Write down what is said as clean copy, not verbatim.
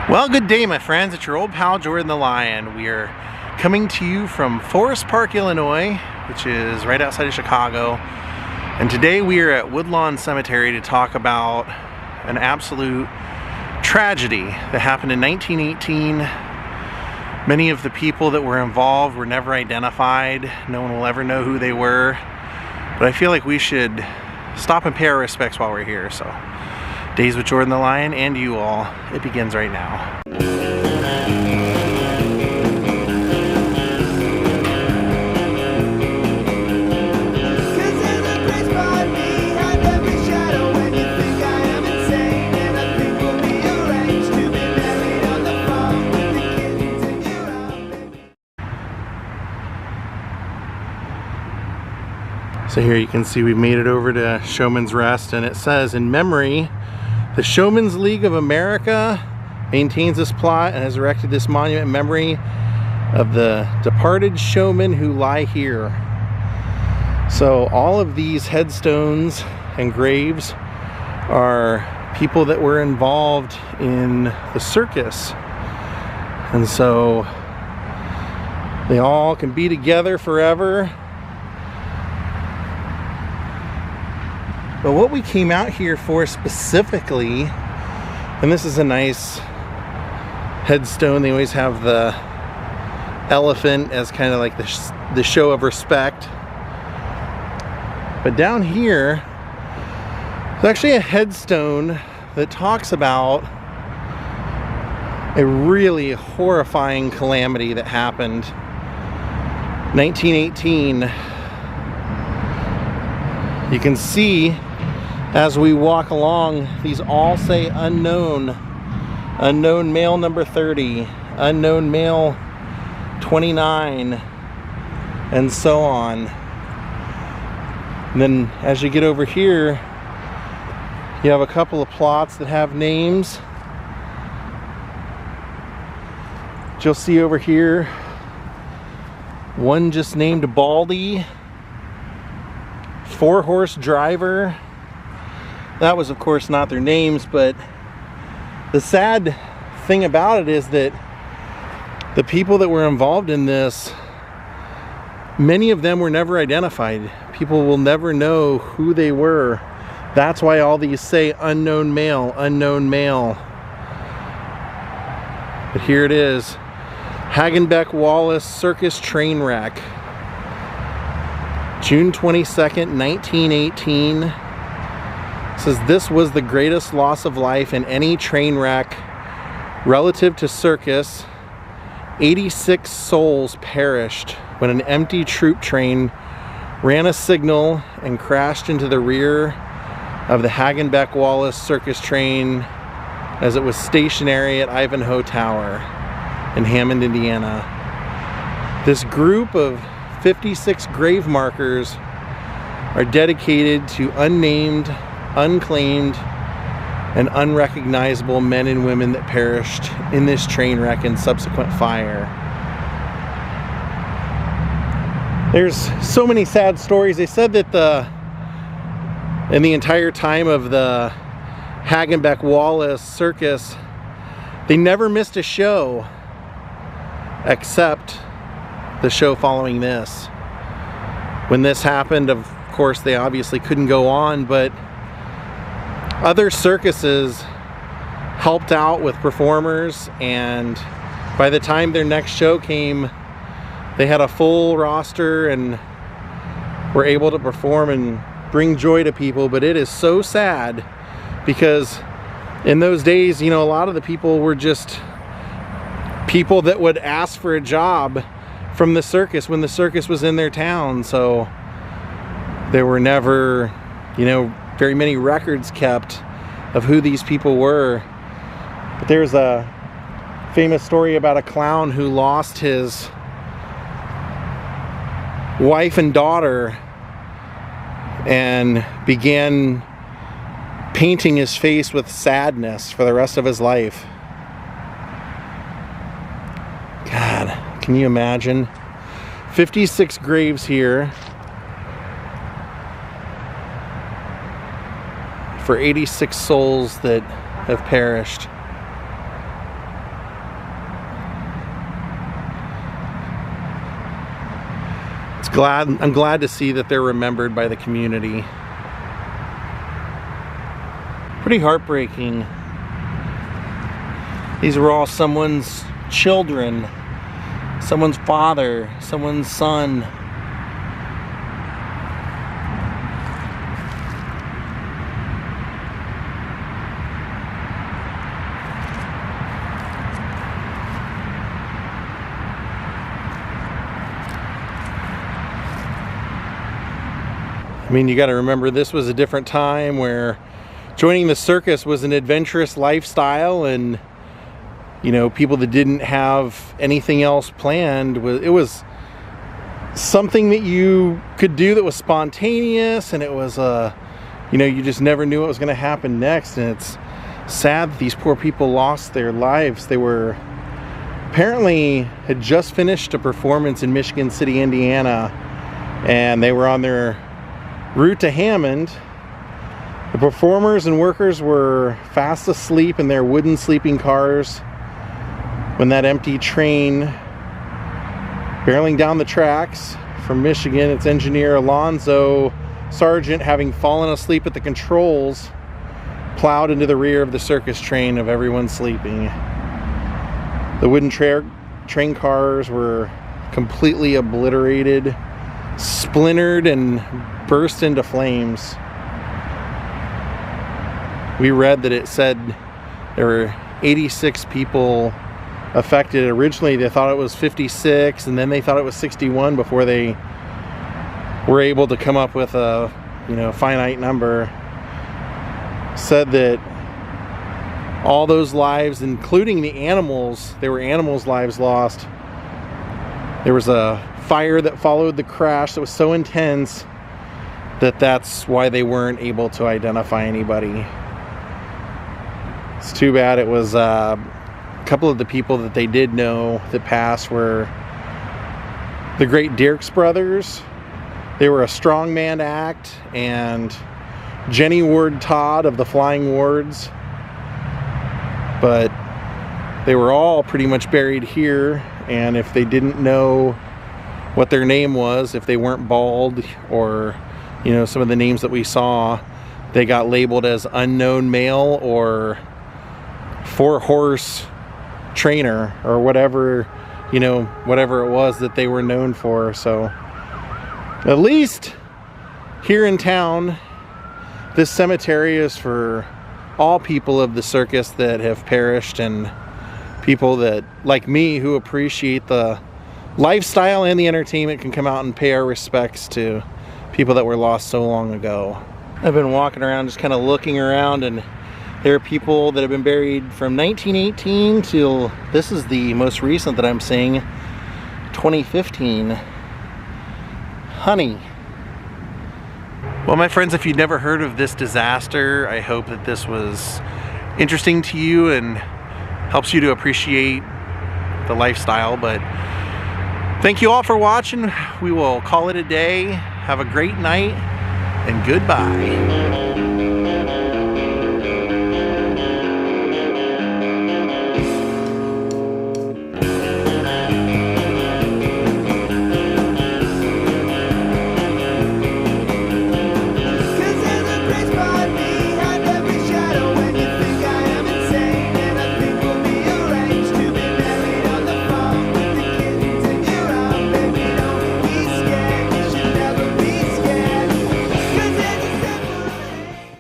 Well, good day, my friends. It's your old pal Jordan the Lion. We are coming to you from Forest Park, Illinois, which is right outside of Chicago. And today we are at Woodlawn Cemetery to talk about an absolute tragedy that happened in 1918. Many of the people that were involved were never identified. No one will ever know who they were. But I feel like we should stop and pay our respects while we're here. So, Daze with Jordan the Lion and you all, it begins right now. So here you can see we've made it over to Showman's Rest, and it says, in memory, the Showmen's League of America maintains this plot and has erected this monument in memory of the departed showmen who lie here. So all of these headstones and graves are people that were involved in the circus. And so they all can be together forever. But what we came out here for specifically, and this is a nice headstone, they always have the elephant as kind of like the show of respect. But down here, there's actually a headstone that talks about a really horrifying calamity that happened 1918. You can see as we walk along, these all say unknown. Unknown male number 30, unknown male 29, and so on. And then as you get over here, you have a couple of plots that have names. You'll see over here, one just named Baldy, 4-horse driver. That was of course not their names, but the sad thing about it is that the people that were involved in this, many of them were never identified. People will never know who they were. That's why all these say unknown male, unknown male. But here it is. HAGENBECK WALLACE Circus train wreck. June 22nd, 1918. Says this was the greatest loss of life in any train wreck relative to circus. 86 souls perished when an empty troop train ran a signal and crashed into the rear of the HAGENBECK WALLACE Circus train as it was stationary at Ivanhoe Tower in Hammond, Indiana. This group of 56 grave markers are dedicated to unnamed, unclaimed, and unrecognizable men and women that perished in this train wreck and subsequent fire. There's so many sad stories. They said that in the entire time of the HAGENBECK WALLACE Circus, they never missed a show except the show following this. When this happened, of course, they obviously couldn't go on, but other circuses helped out with performers, and by the time their next show came, they had a full roster and were able to perform and bring joy to people. But it is so sad because in those days, you know, a lot of the people were just people that would ask for a job from the circus when the circus was in their town. So there were never, you know, very many records kept of who these people were. But there's a famous story about a clown who lost his wife and daughter and began painting his face with sadness for the rest of his life. God, can you imagine? 56 graves here for 86 souls that have perished. I'm glad to see that they're remembered by the community. Pretty heartbreaking. These were all someone's children, someone's father, someone's son. I mean, you got to remember this was a different time where joining the circus was an adventurous lifestyle, and you know, people that didn't have anything else planned, it was something that you could do that was spontaneous, and it was you know, you just never knew what was going to happen next. And it's sad that these poor people lost their lives. They were apparently had just finished a performance in Michigan City, Indiana, and they were on their route to Hammond. The performers and workers were fast asleep in their wooden sleeping cars when that empty train barreling down the tracks from Michigan, its engineer Alonzo Sargent, having fallen asleep at the controls, plowed into the rear of the circus train of everyone sleeping. The wooden train cars were completely obliterated, splintered, and burst into flames. We read that it said there were 86 people affected. Originally they thought it was 56, and then they thought it was 61 before they were able to come up with a, you know, finite number. Said that all those lives, including the animals, there were animals' lives lost. There was a fire that followed the crash that was so intense that that's why they weren't able to identify anybody. It's too bad. It was a couple of the people that they did know that passed were the great Dirks brothers. They were a strongman act, and Jenny Ward Todd of the Flying Wards. But they were all pretty much buried here, and if they didn't know what their name was, if they weren't bald, or you know, some of the names that we saw, they got labeled as unknown male or 4-horse trainer, or whatever, you know, whatever it was that they were known for. So at least here in town, this cemetery is for all people of the circus that have perished, and people that, like me, who appreciate the lifestyle and the entertainment, can come out and pay our respects to people that were lost so long ago. I've been walking around just kind of looking around, and there are people that have been buried from 1918 till this is the most recent that I'm seeing, 2015. Honey. Well, my friends, if you'd never heard of this disaster, I hope that this was interesting to you and helps you to appreciate the lifestyle. But thank you all for watching. We will call it a day. Have a great night, and goodbye.